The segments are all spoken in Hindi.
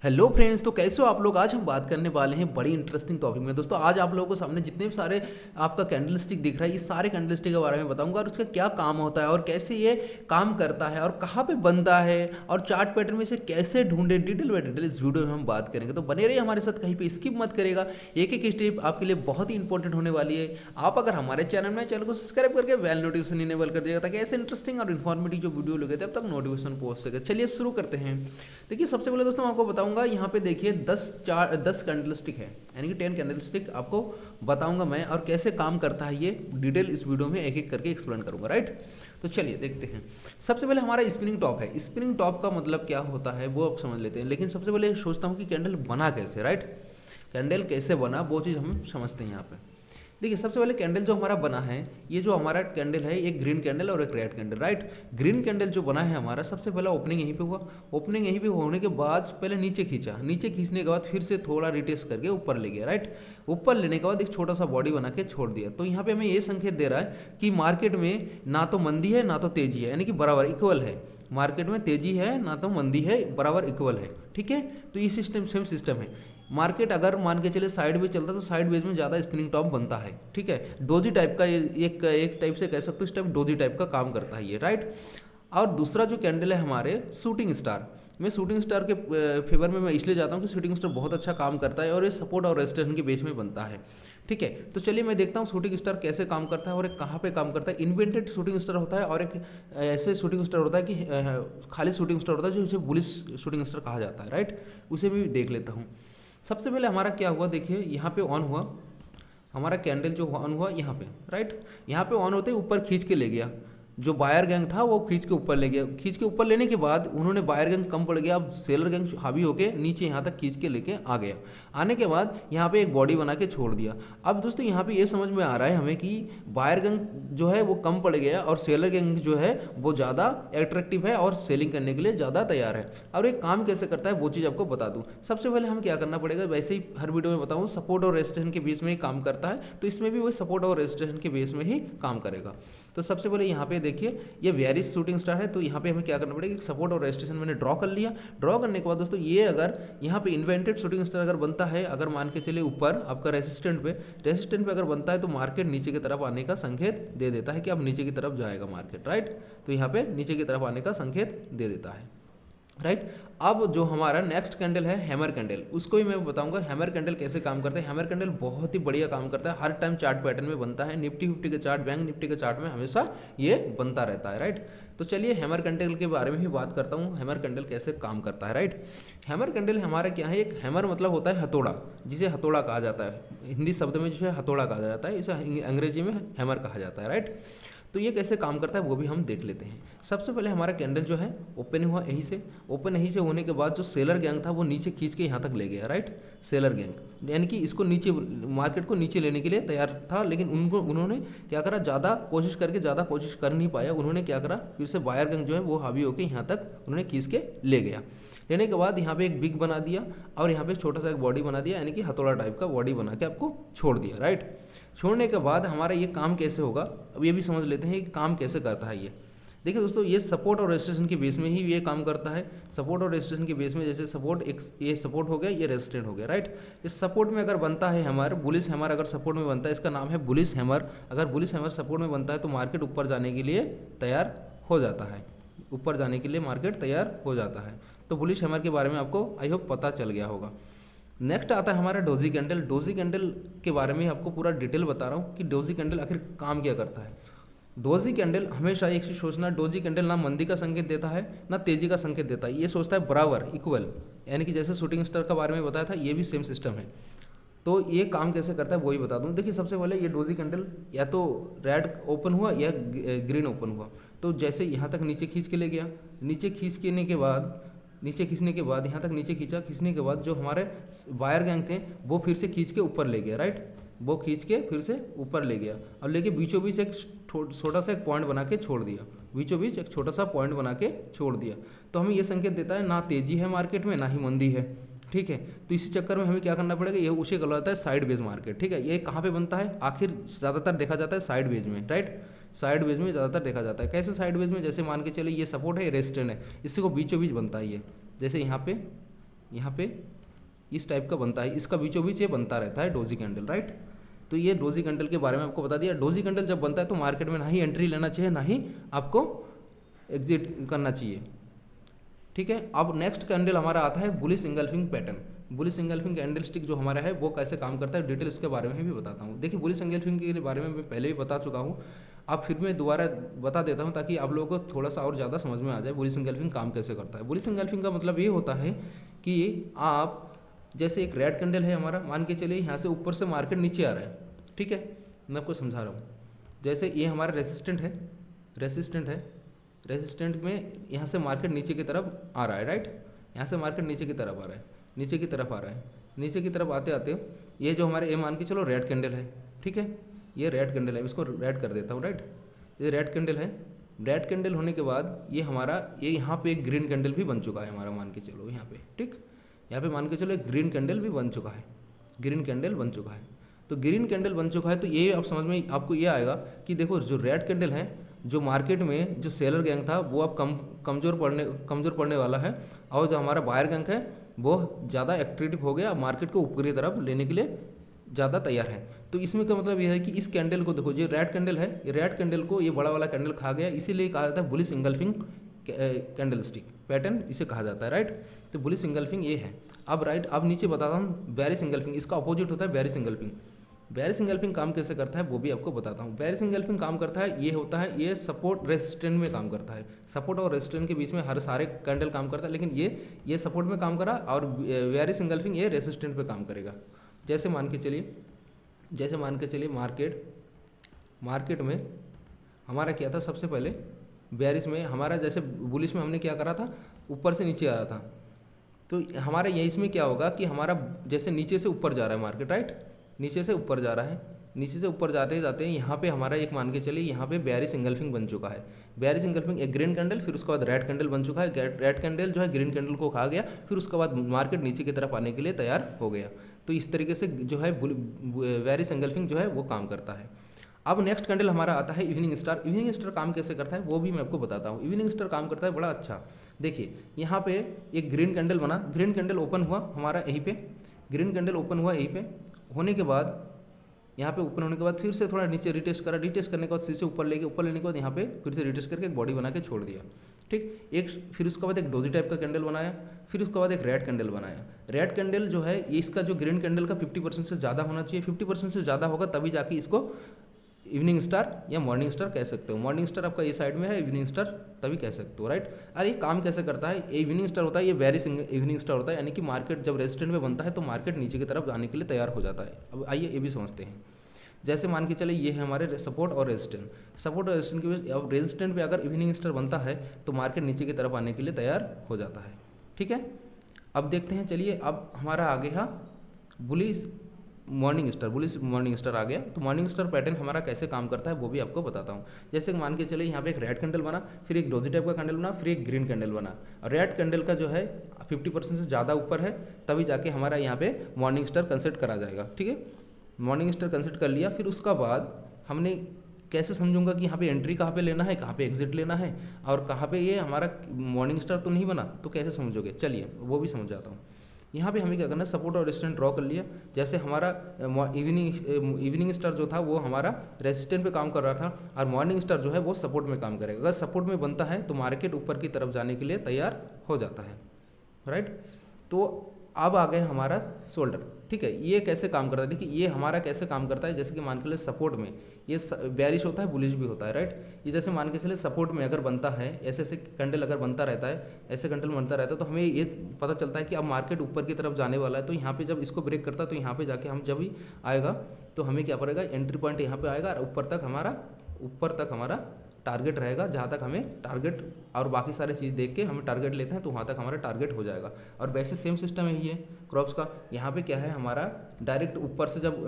हेलो फ्रेंड्स, तो कैसे हो आप लोग। आज हम बात करने वाले हैं बड़ी इंटरेस्टिंग टॉपिक में। दोस्तों आज आप लोगों को सामने जितने भी सारे आपका कैंडल स्टिक दिख रहा है, ये सारे कैंडल स्टिक के बारे में बताऊंगा और उसका क्या काम होता है और कैसे ये काम करता है और कहाँ पे बनता है और चार्ट पैटर्न में इसे कैसे ढूंढे, डिटेल बाय डिटेल इस वीडियो में हम बात करेंगे। तो बने रहिए हमारे साथ, कहीं पे स्किप मत करेगा। एक एक स्टेप आपके लिए बहुत ही इंपॉर्टेंट होने वाली है। आप अगर हमारे चैनल को सब्सक्राइब करके बेल नोटिफिकेशन इनेबल कर दिएगा ताकि ऐसे इंटरेस्टिंग और इन्फॉर्मेटिव जो वीडियो लगे थे अब तक नोटिफिकेशन पहुंच सके। चलिए शुरू करते हैं। देखिए सबसे पहले दोस्तों मैं आपको बताऊंगा, यहाँ पे देखिए 10 कैंडल स्टिक है, यानी कि 10 कैंडल स्टिक आपको बताऊंगा मैं और कैसे काम करता है ये डिटेल इस वीडियो में एक एक करके एक्सप्लेन करूंगा। राइट, तो चलिए देखते हैं। सबसे पहले हमारा स्पिनिंग टॉप है। स्पिनिंग टॉप का मतलब क्या होता है वो आप समझ लेते हैं, लेकिन सबसे पहले सोचता हूँ कि कैंडल बना कैसे। राइट, कैंडल कैसे बना वो चीज़ हम समझते हैं यहाँ पे। देखिए सबसे पहले कैंडल जो हमारा बना है, ये जो हमारा कैंडल है, एक ग्रीन कैंडल और एक red candle. Right, green candle जो बना है हमारा, सबसे पहला ओपनिंग यहीं पे हुआ। ओपनिंग यहीं पे होने के बाद पहले नीचे खींचा, नीचे खींचने के बाद फिर से थोड़ा रिटेस्ट करके ऊपर ले गया। राइट, ऊपर लेने के बाद एक छोटा सा बॉडी बना के छोड़ दिया। तो यहाँ पे हमें ये संकेत दे रहा है कि मार्केट में ना तो मंदी है ना तो तेजी है, यानी कि बराबर इक्वल है। मार्केट में तेजी है ना तो मंदी है, बराबर इक्वल है। ठीक है, तो ये सिस्टम सेम सिस्टम है। मार्केट अगर मान के चले साइड वेज चलता है तो साइड वेज में ज़्यादा स्पिनिंग टॉप बनता है। ठीक है, डोजी टाइप का एक टाइप से कह सकते हो, इस टाइप डोजी टाइप का काम करता है ये। राइट, और दूसरा जो कैंडल है हमारे शूटिंग स्टार। मैं शूटिंग स्टार के फेवर में मैं इसलिए जाता हूँ कि शूटिंग स्टार बहुत अच्छा काम करता है और ये सपोर्ट और रेजिस्टेंस के बेस में बनता है। ठीक है, तो चलिए मैं देखता हूँ शूटिंग स्टार कैसे काम करता है और एक कहाँ पे काम करता है। इन्वेंटेड शूटिंग स्टार होता है और एक ऐसे शूटिंग स्टार होता है कि खाली शूटिंग स्टार होता है जो उसे बुलिश शूटिंग स्टार कहा जाता है। राइट, उसे भी देख लेता हूँ। सबसे पहले हमारा क्या हुआ, देखिए यहाँ पे ऑन हुआ हमारा कैंडल जो ऑन हुआ यहाँ पे। राइट, यहाँ पे ऑन होते ही ऊपर खींच के ले गया। जो बायर गैंग था वो खींच के ऊपर ले गया। खींच के ऊपर लेने के बाद उन्होंने बायर गैंग कम पड़ गया, अब सेलर गैंग हावी होके नीचे यहाँ तक खींच के लेके आ गया। आने के बाद यहाँ पे एक बॉडी बना के छोड़ दिया। अब दोस्तों यहाँ पे ये समझ में आ रहा है हमें कि बायर गैंग जो है वो कम पड़ गया और सेलर गैंग जो है वो ज़्यादा एट्रैक्टिव है और सेलिंग करने के लिए ज़्यादा तैयार है। और एक काम कैसे करता है वो चीज़ आपको बता दूँ। सबसे पहले हम क्या करना पड़ेगा, वैसे ही हर वीडियो में बताऊँ, सपोर्ट और रेजिस्टेंस के बीच में ही काम करता है, तो इसमें भी वो सपोर्ट और रेजिस्टेंस के बेस में ही काम करेगा। तो सबसे पहले यहाँ पे देखिए ये वेरिस शूटिंग स्टार है, तो यहाँ पे हमें क्या करना पड़ेगा, एक सपोर्ट और रेजिस्टेंस मैंने ड्रॉ कर लिया। ड्रॉ करने के बाद दोस्तों ये अगर यहाँ पे इन्वेंटेड शूटिंग स्टार अगर बनता है, अगर मान के चले ऊपर आपका रेसिस्टेंट पे अगर बनता है तो मार्केट नीचे की तरफ आने का संकेत दे देता है कि अब नीचे की तरफ जाएगा मार्केट। राइट, तो यहाँ पे नीचे की तरफ आने का संकेत दे देता है। राइट, अब जो हमारा नेक्स्ट कैंडल है हैमर कैंडल, उसको ही मैं बताऊंगा हैमर कैंडल कैसे काम करता है। हैमर कैंडल बहुत ही बढ़िया काम करता है, हर टाइम चार्ट पैटर्न में बनता है। निफ्टी 50 के चार्ट, बैंक निफ्टी के चार्ट में हमेशा ये बनता रहता है। राइट, तो चलिए हैमर कैंडल के बारे में ही बात करता हूँ, हैमर कैंडल कैसे काम करता है। राइट, हैमर कैंडल हमारा क्या है, एक हैमर मतलब होता है हथौड़ा, जिसे हथौड़ा कहा जाता है। हिंदी शब्द में जो है हथौड़ा कहा जाता है, इसे अंग्रेजी में हैमर कहा जाता है। राइट, तो ये कैसे काम करता है वो भी हम देख लेते हैं। सबसे पहले हमारा कैंडल जो है ओपन हुआ यहीं से। ओपन यहीं से होने के बाद जो सेलर गैंग था वो नीचे खींच के यहाँ तक ले गया। राइट, सेलर गैंग यानी कि इसको नीचे, मार्केट को नीचे लेने के लिए तैयार था, लेकिन उन्होंने क्या करा, ज़्यादा कोशिश कर नहीं पाया। उन्होंने क्या करा, फिर से बायर गैंग जो है वो हावी होकर यहाँ तक उन्होंने खींच के ले गया। लेने के बाद यहाँ पे एक बिग बना दिया और यहाँ पे छोटा सा एक बॉडी बना दिया, यानी कि हथौड़ा टाइप का बॉडी बना के आपको छोड़ दिया। राइट, छोड़ने के बाद हमारा ये काम कैसे होगा, अब ये भी समझ लेते हैं कि काम कैसे करता है ये। देखिए दोस्तों, ये सपोर्ट और रेजिस्टेंस के बेस में ही ये काम करता है। सपोर्ट और रेजिस्टेंस के बेस में, जैसे सपोर्ट एक ये सपोर्ट हो गया, ये रेजिस्टेंट हो गया। राइट, इस सपोर्ट में अगर बनता है हैमर, बुलिश हैमर अगर सपोर्ट में बनता है, इसका नाम है बुलिश हैमर। अगर बुलिश हैमर सपोर्ट में बनता है तो मार्केट ऊपर जाने के लिए तैयार हो जाता है, ऊपर जाने के लिए मार्केट तैयार हो जाता है। तो बुलिश हैमर के बारे में आपको आई होप पता चल गया होगा। नेक्स्ट आता है हमारा डोजी कैंडल। डोजी कैंडल के बारे में आपको पूरा डिटेल बता रहा हूँ कि डोजी कैंडल आखिर काम क्या करता है। डोजी कैंडल हमेशा एक चीज सोचना, डोजी कैंडल ना मंदी का संकेत देता है ना तेजी का संकेत देता है, ये सोचता है बराबर इक्वल, यानी कि जैसे शूटिंग स्टार के बारे में बताया था, ये भी सेम सिस्टम है। तो ये काम कैसे करता है वही बता दूँ। देखिए सबसे पहले ये डोजी कैंडल या तो रेड ओपन हुआ या ग्रीन ओपन हुआ, तो जैसे यहाँ तक नीचे खींच के ले गया। नीचे खींच खींचने के बाद यहाँ तक नीचे खींचने के बाद जो हमारे वायर गैंग थे वो फिर से खींच के ऊपर ले गया। राइट, वो खींच के फिर से ऊपर ले गया और लेके बीचों बीच एक छोटा सा एक पॉइंट बना के छोड़ दिया। बीचों बीच एक छोटा सा पॉइंट बना के छोड़ दिया, तो हमें ये संकेत देता है ना तेजी है मार्केट में ना ही मंदी है। ठीक है, तो इसी चक्कर में हमें क्या करना पड़ेगा, ये उसे कहलाता है साइड वेज मार्केट। ठीक है, ये कहाँ पे बनता है, आखिर ज़्यादातर देखा जाता है साइड वेज में। राइट, साइड वेज में ज़्यादातर देखा जाता है। कैसे साइड वेज में, जैसे मान के चले ये सपोर्ट है, ये रेजिस्टेंट है, इसी को बीचों बीच बनता है ये। जैसे यहाँ पे यहाँ पे इस टाइप का बनता है, इसका बीचों बीच ये बनता रहता है डोजी कैंडल, राइट। तो ये डोजी कैंडल के बारे में आपको बता दिया। डोजी कैंडल जब बनता है तो मार्केट में ना ही एंट्री लेना चाहिए, ना ही आपको एग्जिट करना चाहिए, ठीक है। अब नेक्स्ट कैंडल हमारा आता है bullish engulfing pattern. Bullish engulfing candle stick जो हमारा है वो कैसे काम करता है, डिटेल इसके बारे में भी बताता हूँ। देखिए बुलिश इंगल्फिंग के बारे में मैं पहले भी बता चुका हूँ, अब फिर मैं दोबारा बता देता हूँ ताकि आप लोगों को थोड़ा सा और ज़्यादा समझ में आ जाए बुलिश इंगल्फिंग काम कैसे करता है। बुलिश इंगल्फिंग का मतलब ये होता है कि आप जैसे एक रेड कैंडल है हमारा, मान के चलिए यहाँ से ऊपर से मार्केट नीचे आ रहा है, ठीक है, मैं आपको समझा रहा हूँ। जैसे ये हमारा रेसिस्टेंट है, रेसिस्टेंट में यहाँ से मार्केट नीचे की तरफ आ रहा है, राइट। यहाँ से मार्केट नीचे की तरफ आ रहा है, नीचे की तरफ आ रहा है, नीचे की तरफ आते आते ये जो हमारे मान के चलो रेड कैंडल है, ठीक है, ये रेड कैंडल है, इसको रेड कर देता हूँ, राइट। ये रेड कैंडल है, रेड कैंडल होने के बाद ये हमारा ये यहाँ पे एक ग्रीन कैंडल भी बन चुका है हमारा, मान के चलो यहाँ पे, ठीक, यहाँ पे मान के चलो एक ग्रीन कैंडल भी बन चुका है, ग्रीन कैंडल बन चुका है। तो ग्रीन कैंडल बन चुका है तो ये अब समझ में आपको ये आएगा कि देखो जो रेड कैंडल है, जो मार्केट में जो सेलर गैंग था वो अब कमज़ोर पड़ने वाला है, और जो हमारा बायर गैंग है वो ज़्यादा एक्टिव हो गया, मार्केट को ऊपर की तरफ लेने के लिए ज़्यादा तैयार है। तो इसमें का मतलब यह है कि इस कैंडल को देखो, जो रेड कैंडल है, ये रेड कैंडल को ये बड़ा वाला कैंडल खा गया, इसीलिए कहा जाता है bullish engulfing candle stick pattern इसे कहा जाता है, राइट। तो बुलिश इंगल्फिंग ये है। अब राइट, अब नीचे बताता हूँ बेरिश इंगल्फिंग, इसका अपोजिट होता है बेरिश इंगल्फिंग। बेरिश इंगल्फिंग काम कैसे करता है वो भी आपको बताता हूँ। बेरिश इंगल्फिंग काम करता है, ये होता है, ये सपोर्ट रेजिस्टेंट में काम करता है, सपोर्ट और रेजिस्टेंट के बीच में हर सारे कैंडल काम करता है, लेकिन ये सपोर्ट में काम करा, और बेरिश इंगल्फिंग ये रेजिस्टेंट पे काम करेगा। जैसे मान के चलिए मार्केट में हमारा क्या था, सबसे पहले बेरिश में हमारा, जैसे बुलिश में हमने क्या करा था, ऊपर से नीचे आ रहा था, तो हमारा ये इसमें क्या होगा कि हमारा जैसे नीचे से ऊपर जा रहा है मार्केट, राइट, नीचे से ऊपर जा रहा है, नीचे से ऊपर जाते जाते यहाँ पे हमारा एक मान के चलिए यहाँ पे बेरिश इंगल्फिंग बन चुका है। बेरिश इंगल्फिंग एक ग्रीन कैंडल, फिर उसके बाद रेड कैंडल बन चुका है, रेड कैंडल जो है ग्रीन कैंडल को खा गया, फिर उसके बाद मार्केट नीचे की तरफ आने के लिए तैयार हो गया। तो इस तरीके से जो है बेरिश इंगल्फिंग जो है वो काम करता है। अब नेक्स्ट कैंडल हमारा आता है इवनिंग स्टार। इवनिंग स्टार काम कैसे करता है वो भी मैं आपको बताता हूँ। इवनिंग स्टार काम करता है बड़ा अच्छा, देखिए यहाँ पे एक ग्रीन कैंडल बना, ग्रीन कैंडल ओपन हुआ हमारा यहीं पे, ग्रीन कैंडल ओपन हुआ यहीं पे, होने के बाद यहाँ पे ओपन होने के बाद फिर से थोड़ा नीचे रिटेस्ट करा, रिटेस्ट करने के बाद फिर से ऊपर लेने के बाद यहाँ पे फिर से रिटेस्ट करके एक बॉडी बना के छोड़ दिया, ठीक। एक फिर उसके बाद एक डोजी टाइप का कैंडल बनाया, फिर उसके बाद एक रेड कैंडल बनाया। रेड कैंडल जो है ये इसका जो ग्रीन कैंडल का 50% से ज़्यादा होना चाहिए, 50% से ज़्यादा होगा तभी जाके इसको इवनिंग स्टार या मॉर्निंग स्टार कह सकते हो। मॉर्निंग स्टार आपका ये साइड में है, इवनिंग स्टार तभी कह सकते हो, राइट। अरे ये काम कैसे करता है, ये इवनिंग स्टार होता है, ये बेरिश इवनिंग स्टार होता है, यानी कि मार्केट जब रेजिस्टेंट में बनता है तो मार्केट नीचे की तरफ जाने के लिए तैयार हो जाता है। अब आइए ये भी समझते हैं। जैसे मान के चले ये है हमारे सपोर्ट और रेजिस्टेंट, सपोर्ट और रेजिस्टेंट की अब रेजिस्टेंट पे अगर इवनिंग स्टार बनता है तो मार्केट नीचे की तरफ आने के लिए तैयार हो जाता है, ठीक है। अब देखते हैं, चलिए अब हमारा आ गया bullish morning star, bullish morning star आ गया। तो मॉर्निंग स्टार पैटर्न हमारा कैसे काम करता है वो भी आपको बताता हूँ। जैसे मान के चले यहाँ पे एक रेड कैंडल बना, फिर एक डोजी टाइप का कैंडल बना, फिर एक ग्रीन कैंडल बना। रेड कैंडल का जो है 50% से ज़्यादा ऊपर है तभी जाके हमारा यहाँ पे मॉर्निंग स्टार कंसिडर करा जाएगा, ठीक है। मॉर्निंग स्टार कंसिडर कर लिया, फिर उसका बाद हमने कैसे समझूंगा कि यहाँ पे एंट्री कहाँ पे लेना है, कहाँ पे एग्जिट लेना है, और कहाँ पे ये हमारा मॉर्निंग स्टार तो नहीं बना, तो कैसे समझोगे, चलिए वो भी समझ जाता हूँ। यहाँ पे हमें क्या करना है, सपोर्ट और रेजिस्टेंट ड्रॉ कर लिया। जैसे हमारा इवनिंग स्टार जो था वो हमारा रेजिस्टेंट पे काम कर रहा था, और मॉर्निंग स्टार जो है वो सपोर्ट में काम करेगा। अगर सपोर्ट में बनता है तो मार्केट ऊपर की तरफ जाने के लिए तैयार हो जाता है, राइट। तो अब आ गए हमारा शोल्डर, ठीक है। ये कैसे काम करता है, देखिए ये हमारा कैसे काम करता है। जैसे कि मान के चले सपोर्ट में ये बेरिश होता है, बुलिश भी होता है, राइट। ये जैसे मान के चले सपोर्ट में अगर बनता है, ऐसे ऐसे कैंडल अगर बनता रहता है, ऐसे कैंडल बनता रहता है, तो हमें ये पता चलता है कि अब मार्केट ऊपर की तरफ जाने वाला है। तो यहाँ पे जब इसको ब्रेक करता है तो यहाँ पे जाके हम जब भी आएगा तो हमें क्या पड़ेगा, एंट्री पॉइंट यहाँ पे आएगा, और ऊपर तक हमारा टारगेट रहेगा। जहाँ तक हमें टारगेट और बाकी सारी चीज़ देख के हमें टारगेट लेते हैं तो वहाँ तक हमारा टारगेट हो जाएगा। और वैसे सेम सिस्टम यही है क्रॉप्स का। यहाँ पे क्या है, हमारा डायरेक्ट ऊपर से जब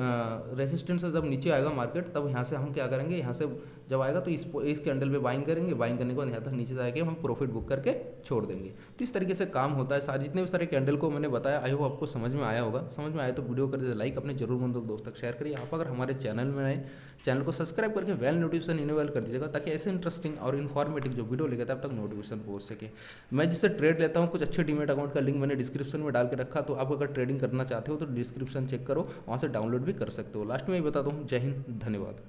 रेसिस्टेंस से जब नीचे आएगा मार्केट, तब यहाँ से हम क्या करेंगे, यहाँ से जब आएगा तो इस कैंडल पे बाइंग करेंगे, बाइंग करने के बाद यहाँ तक नीचे जाके हम प्रॉफिट बुक करके छोड़ देंगे। तो इस तरीके से काम होता है। जितने भी सारे कैंडल को मैंने बताया, आई होप आपको समझ में आया होगा। समझ में आया तो वीडियो कर दीजिए लाइक, अपने जरूर दोस्त तक शेयर करिए। आप अगर हमारे चैनल में आए, चैनल को सब्सक्राइब करके बेल नोटिफिकेशन इनेबल कर दीजिएगा, ताकि ऐसे ऐसे इंटरेस्टिंग और इन्फॉर्मेटिव जो वीडियो लेकर तब तक नोटिफिकेशन पहुंच सके। मैं जिससे ट्रेड लेता हूँ, कुछ अच्छे डीमेट अकाउंट का लिंक मैंने डिस्क्रिप्शन में डाल के रखा, तो आप अगर ट्रेडिंग करना चाहते हो तो डिस्क्रिप्शन चेक करो, वहाँ से डाउनलोड भी कर सकते हो। लास्ट में ये बता दूँ, जय हिंद, धन्यवाद।